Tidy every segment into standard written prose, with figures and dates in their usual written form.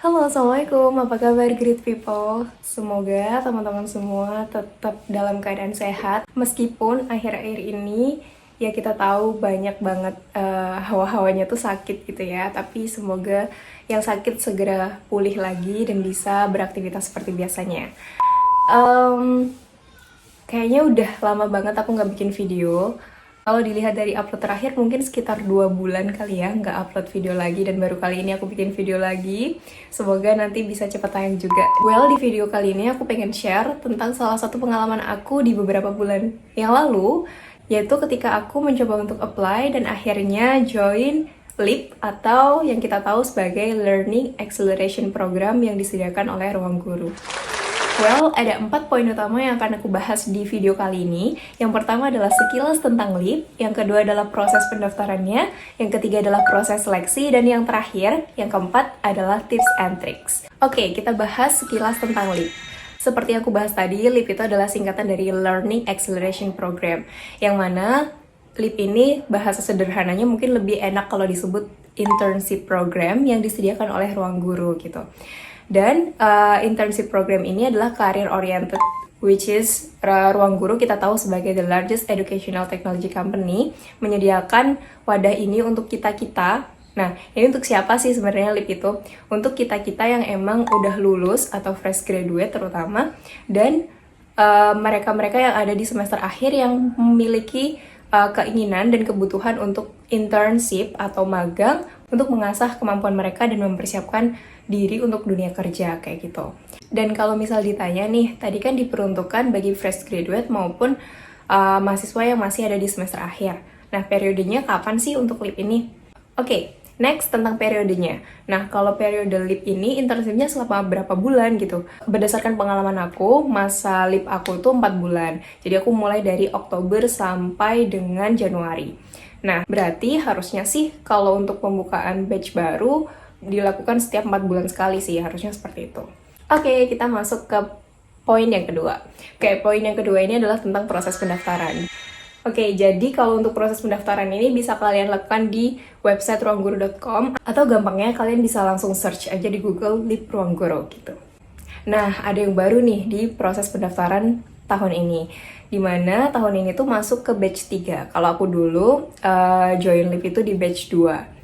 Halo, Assalamualaikum. Apa kabar, great people? Semoga teman-teman semua tetap dalam keadaan sehat. Meskipun akhir-akhir ini, ya kita tahu banyak banget hawa-hawanya tuh sakit gitu ya. Tapi semoga yang sakit segera pulih lagi dan bisa beraktivitas seperti biasanya. Em, Kayaknya udah lama banget aku nggak bikin video. Kalau dilihat dari upload terakhir mungkin sekitar 2 bulan kali ya nggak upload video lagi, dan baru kali ini aku bikin video lagi. Semoga nanti bisa cepat tayang juga. Well, di video kali ini aku pengen share tentang salah satu pengalaman aku di beberapa bulan yang lalu, yaitu ketika aku mencoba untuk apply dan akhirnya join LEAP atau yang kita tahu sebagai Learning Acceleration Program yang disediakan oleh Ruang Guru. Well, ada 4 poin utama yang akan aku bahas di video kali ini. Yang pertama adalah sekilas tentang LEAP, yang kedua adalah proses pendaftarannya, yang ketiga adalah proses seleksi, dan yang terakhir, yang keempat adalah tips and tricks. Oke, kita bahas sekilas tentang LEAP. Seperti yang aku bahas tadi, LEAP itu adalah singkatan dari Learning Acceleration Program, yang mana LEAP ini bahasa sederhananya mungkin lebih enak kalau disebut internship program yang disediakan oleh Ruang Guru gitu. Dan internship program ini adalah career oriented, which is Ruang Guru kita tahu sebagai the largest educational technology company, menyediakan wadah ini untuk kita-kita. Nah, ini untuk siapa sih sebenarnya LEAP itu? Untuk kita-kita yang emang udah lulus atau fresh graduate terutama, dan mereka-mereka yang ada di semester akhir yang memiliki keinginan dan kebutuhan untuk internship atau magang untuk mengasah kemampuan mereka dan mempersiapkan diri untuk dunia kerja kayak gitu. Dan kalau misal ditanya nih, tadi kan diperuntukkan bagi fresh graduate maupun mahasiswa yang masih ada di semester akhir. Nah, periodenya kapan sih untuk LEAP ini? Oke, next tentang periodenya. Nah, kalau periode LEAP ini internshipnya selama berapa bulan gitu. Berdasarkan pengalaman aku, masa LEAP aku itu 4 bulan. Jadi aku mulai dari Oktober sampai dengan Januari. Nah, berarti harusnya sih kalau untuk pembukaan batch baru dilakukan setiap 4 bulan sekali sih, harusnya seperti itu. Oke, kita masuk ke poin yang kedua. Oke, poin yang kedua ini adalah tentang proses pendaftaran. Oke, jadi kalau untuk proses pendaftaran ini bisa kalian lakukan di website ruangguru.com, atau gampangnya kalian bisa langsung search aja di Google LEAP Ruang Guru gitu. Nah, ada yang baru nih di proses pendaftaran tahun ini, dimana tahun ini tuh masuk ke batch 3. Kalau aku dulu join LEAP itu di batch 2.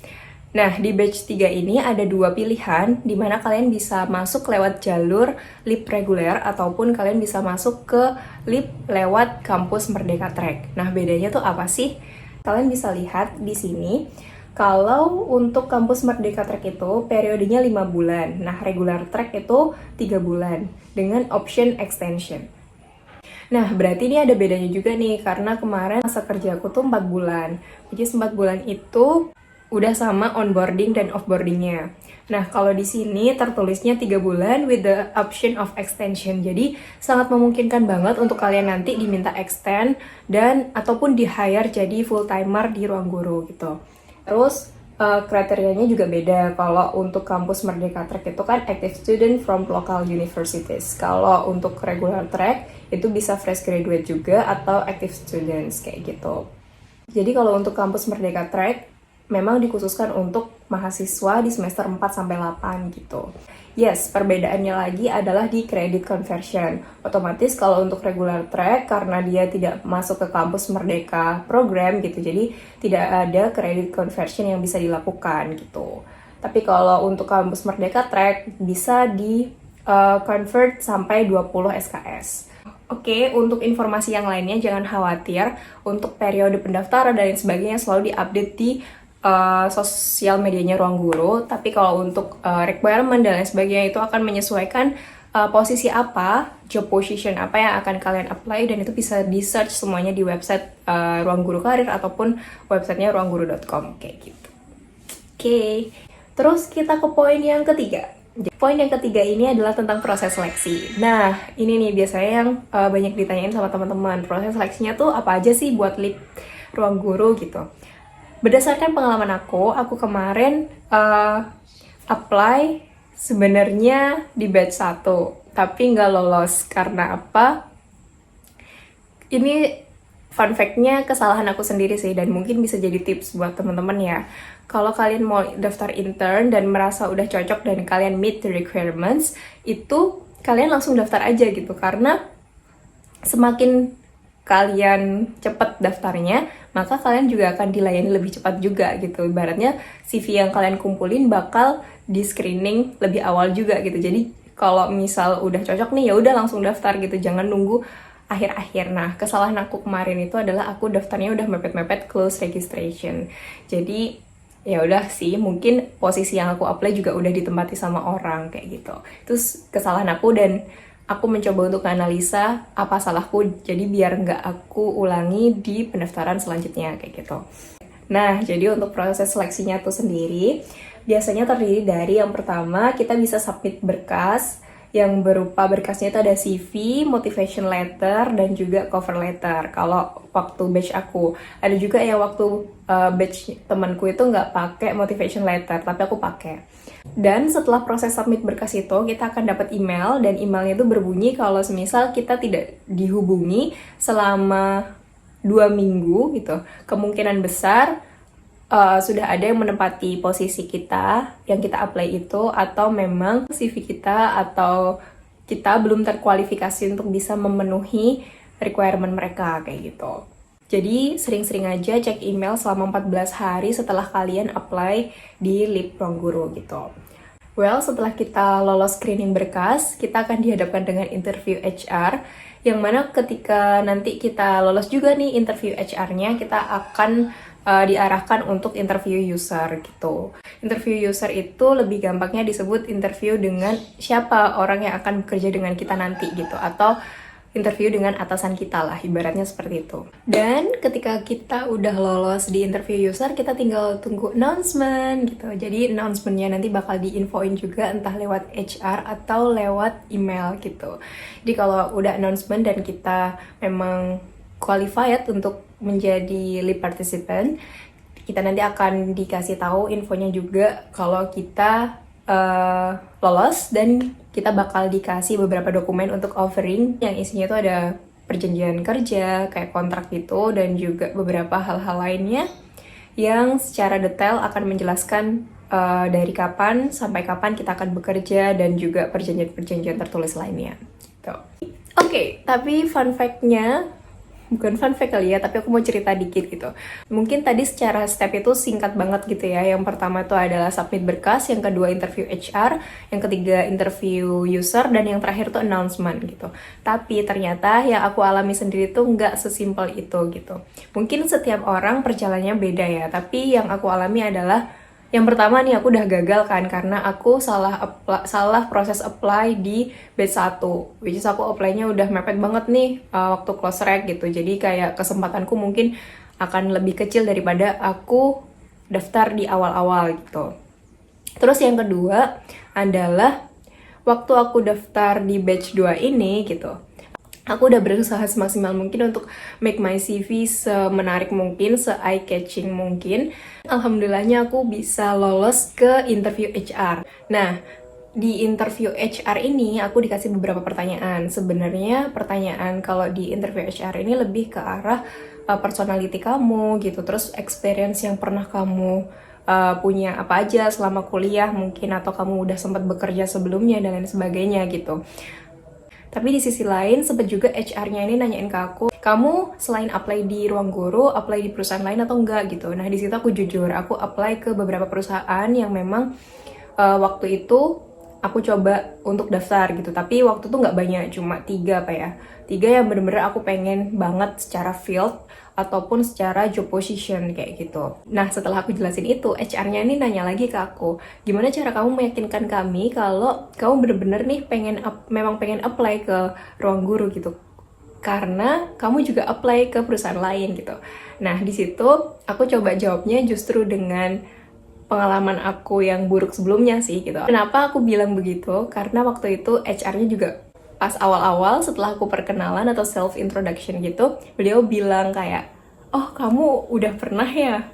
Nah, di batch 3 ini ada 2 pilihan, di mana kalian bisa masuk lewat jalur LEAP reguler, ataupun kalian bisa masuk ke LEAP lewat kampus Merdeka Track. Nah, bedanya tuh apa sih? Kalian bisa lihat di sini, kalau untuk kampus Merdeka Track itu periodenya 5 bulan. Nah, regular track itu 3 bulan, dengan option extension. Nah, berarti ini ada bedanya juga nih, karena kemarin masa kerja aku tuh 4 bulan. Jadi 4 bulan itu udah sama onboarding dan offboardingnya. Nah, kalau di sini tertulisnya 3 bulan with the option of extension. Jadi, sangat memungkinkan banget untuk kalian nanti diminta extend dan ataupun di-hire jadi full-timer di Ruang Guru gitu. Terus, kriterianya juga beda. Kalau untuk kampus Merdeka Track itu kan active student from local universities. Kalau untuk regular track, itu bisa fresh graduate juga atau active students kayak gitu. Jadi kalau untuk kampus Merdeka Track, memang dikhususkan untuk mahasiswa di semester 4-8 gitu. Yes, perbedaannya lagi adalah di credit conversion. Otomatis kalau untuk regular track, karena dia tidak masuk ke kampus Merdeka program gitu, jadi tidak ada credit conversion yang bisa dilakukan gitu. Tapi kalau untuk kampus Merdeka track, bisa di convert sampai 20 SKS. Oke, untuk informasi yang lainnya jangan khawatir. Untuk periode pendaftaran dan lain sebagainya selalu diupdate di sosial medianya Ruang Guru. Tapi kalau untuk requirement dan lain sebagainya itu akan menyesuaikan posisi apa, job position apa yang akan kalian apply, dan itu bisa di search semuanya di website Ruang Guru Karir ataupun websitenya ruangguru.com kayak gitu. Oke, terus kita ke poin yang ketiga. Poin yang ketiga ini adalah tentang proses seleksi. Nah, ini nih biasanya yang banyak ditanyain sama teman-teman. Proses seleksinya tuh apa aja sih buat LEAP Ruang Guru gitu. Berdasarkan pengalaman aku kemarin apply sebenarnya di batch 1, tapi nggak lolos. Karena apa? Ini fun fact-nya kesalahan aku sendiri sih, dan mungkin bisa jadi tips buat teman-teman ya. Kalau kalian mau daftar intern dan merasa udah cocok dan kalian meet the requirements, itu kalian langsung daftar aja gitu, karena semakin kalian cepat daftarnya, maka kalian juga akan dilayani lebih cepat juga gitu. Ibaratnya CV yang kalian kumpulin bakal di screening lebih awal juga gitu. Jadi kalau misal udah cocok nih, ya udah langsung daftar gitu, jangan nunggu akhir-akhir. Nah, kesalahan aku kemarin itu adalah aku daftarnya udah mepet-mepet close registration. Jadi ya udah sih, mungkin posisi yang aku apply juga udah ditempati sama orang kayak gitu. Itu kesalahan aku, dan aku mencoba untuk analisa apa salahku, jadi biar nggak aku ulangi di pendaftaran selanjutnya kayak gitu. Nah, jadi untuk proses seleksinya tuh sendiri biasanya terdiri dari yang pertama, kita bisa submit berkas yang berupa berkasnya itu ada CV, motivation letter, dan juga cover letter. Kalau waktu batch aku, ada juga yang waktu batch temanku itu nggak pakai motivation letter, tapi aku pakai. Dan setelah proses submit berkas itu, kita akan dapat email, dan emailnya itu berbunyi kalau semisal kita tidak dihubungi selama 2 minggu gitu, kemungkinan besar sudah ada yang menempati posisi kita yang kita apply itu, atau memang CV kita atau kita belum terkualifikasi untuk bisa memenuhi requirement mereka kayak gitu. Jadi sering-sering aja cek email selama 14 hari setelah kalian apply di LIP Ruang Guru gitu. Well, setelah kita lolos screening berkas, kita akan dihadapkan dengan interview HR, yang mana ketika nanti kita lolos juga nih interview HR-nya, kita akan diarahkan untuk interview user gitu. Interview user itu lebih gampangnya disebut interview dengan siapa orang yang akan bekerja dengan kita nanti gitu, atau interview dengan atasan kita lah, ibaratnya seperti itu. Dan ketika kita udah lolos di interview user, kita tinggal tunggu announcement gitu. Jadi announcementnya nanti bakal diinfoin juga, entah lewat HR atau lewat email gitu. Jadi kalau udah announcement dan kita memang qualified untuk menjadi LIP participant, kita nanti akan dikasih tahu infonya juga kalau kita lolos, dan kita bakal dikasih beberapa dokumen untuk offering yang isinya itu ada perjanjian kerja, kayak kontrak gitu, dan juga beberapa hal-hal lainnya yang secara detail akan menjelaskan dari kapan sampai kapan kita akan bekerja, dan juga perjanjian-perjanjian tertulis lainnya gitu. Oke, tapi fun fact-nya, bukan fun fact kali ya, tapi aku mau cerita dikit gitu. Mungkin tadi secara step itu singkat banget gitu ya. Yang pertama itu adalah submit berkas, yang kedua interview HR, yang ketiga interview user, dan yang terakhir tuh announcement gitu. Tapi ternyata yang aku alami sendiri tuh nggak sesimpel itu gitu. Mungkin setiap orang perjalanannya beda ya, tapi yang aku alami adalah yang pertama nih, aku udah gagal kan karena aku salah proses apply di batch 1, which is aku apply-nya udah mepet banget nih waktu close reg gitu. Jadi kayak kesempatanku mungkin akan lebih kecil daripada aku daftar di awal-awal gitu. Terus yang kedua adalah waktu aku daftar di batch 2 ini gitu, aku udah berusaha semaksimal mungkin untuk make my CV semenarik mungkin, se-eye-catching mungkin. Alhamdulillahnya aku bisa lolos ke interview HR. Nah, di interview HR ini aku dikasih beberapa pertanyaan. Sebenarnya pertanyaan kalau di interview HR ini lebih ke arah personality kamu gitu, terus experience yang pernah kamu punya apa aja selama kuliah mungkin, atau kamu udah sempat bekerja sebelumnya dan lain sebagainya gitu. Tapi di sisi lain, sempat juga HR-nya ini nanyain ke aku, kamu selain apply di Ruang Guru, apply di perusahaan lain atau enggak gitu. Nah, di situ aku jujur, aku apply ke beberapa perusahaan yang memang waktu itu aku coba untuk daftar gitu. Tapi waktu itu nggak banyak, cuma 3 apa ya. 3 yang bener-bener aku pengen banget secara field ataupun secara job position kayak gitu. Nah, setelah aku jelasin itu, HR-nya ini nanya lagi ke aku, gimana cara kamu meyakinkan kami kalau kamu bener-bener nih memang pengen apply ke Ruang Guru gitu, karena kamu juga apply ke perusahaan lain gitu. Nah, di situ aku coba jawabnya justru dengan pengalaman aku yang buruk sebelumnya sih gitu. Kenapa aku bilang begitu? Karena waktu itu HR-nya juga pas awal-awal setelah aku perkenalan atau self introduction gitu, beliau bilang kayak, oh kamu udah pernah ya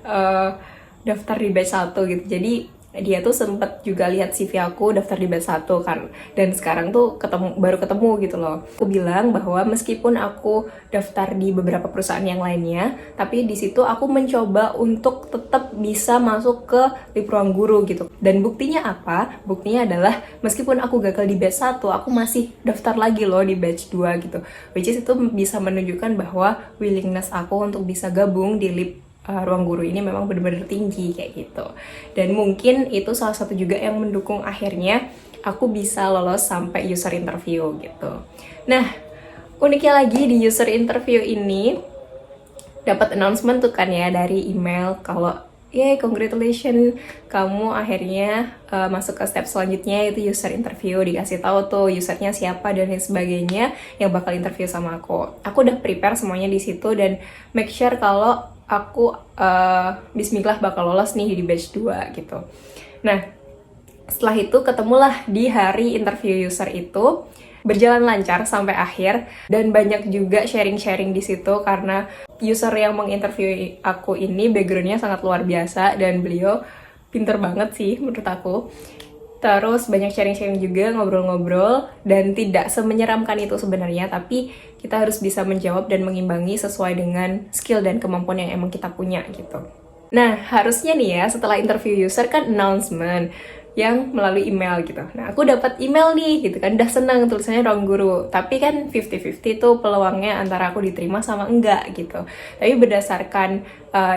daftar di batch 1 gitu, jadi dia tuh sempet juga lihat CV aku daftar di batch 1 kan, dan sekarang tuh baru ketemu gitu loh. Aku bilang bahwa meskipun aku daftar di beberapa perusahaan yang lainnya, tapi di situ aku mencoba untuk tetap bisa masuk ke lip ruang guru gitu. Dan buktinya apa? Buktinya adalah meskipun aku gagal di batch 1, aku masih daftar lagi loh di batch 2 gitu. Which is itu bisa menunjukkan bahwa willingness aku untuk bisa gabung di lip ruang guru ini memang benar-benar tinggi kayak gitu. Dan mungkin itu salah satu juga yang mendukung akhirnya aku bisa lolos sampai user interview gitu. Nah, uniknya lagi di user interview ini dapat announcement tuh kan ya dari email kalau yay, congratulations, kamu akhirnya masuk ke step selanjutnya, yaitu user interview. Dikasih tahu tuh usernya siapa dan lain sebagainya yang bakal interview sama aku. Aku udah prepare semuanya di situ dan make sure kalau aku bismillah bakal lolos nih di batch 2 gitu. Nah, setelah itu ketemulah di hari interview user itu, berjalan lancar sampai akhir, dan banyak juga sharing-sharing di situ karena user yang menginterview aku ini backgroundnya sangat luar biasa dan beliau pinter banget sih menurut aku. Terus banyak sharing-sharing juga, ngobrol-ngobrol, dan tidak semenyeramkan itu sebenarnya, tapi kita harus bisa menjawab dan mengimbangi sesuai dengan skill dan kemampuan yang emang kita punya gitu. Nah, harusnya nih ya, setelah interview user kan announcement yang melalui email gitu. Nah, aku dapat email nih gitu kan, udah senang tulisannya ruang guru. Tapi kan 50-50 tuh peluangnya antara aku diterima sama enggak gitu. Tapi berdasarkan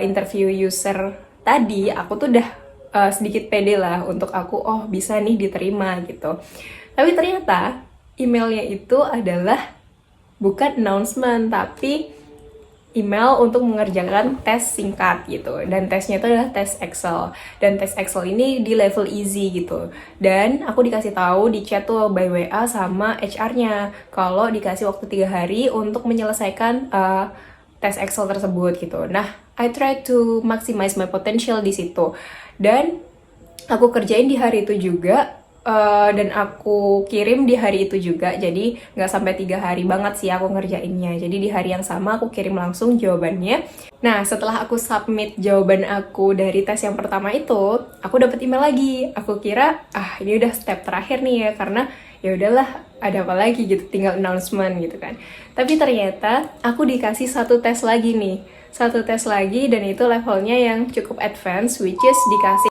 interview user tadi, aku tuh udah sedikit pede lah untuk aku, oh bisa nih diterima gitu. Tapi ternyata emailnya itu adalah bukan announcement, tapi email untuk mengerjakan tes singkat gitu. Dan tesnya itu adalah tes Excel. Dan tes Excel ini di level easy gitu. Dan aku dikasih tahu di chat tuh by WA sama HR-nya kalau dikasih waktu 3 hari untuk menyelesaikan tes Excel tersebut gitu. Nah, I try to maximize my potential di situ. Dan aku kerjain di hari itu juga, dan aku kirim di hari itu juga. Jadi nggak sampai 3 hari banget sih aku ngerjainnya. Jadi di hari yang sama aku kirim langsung jawabannya. Nah, setelah aku submit jawaban aku dari tes yang pertama itu, aku dapat email lagi. Aku kira, ini udah step terakhir nih ya, karena ya udahlah, ada apa lagi gitu, tinggal announcement gitu kan. Tapi ternyata aku dikasih satu tes lagi nih. Satu tes lagi, dan itu levelnya yang cukup advance, which is dikasih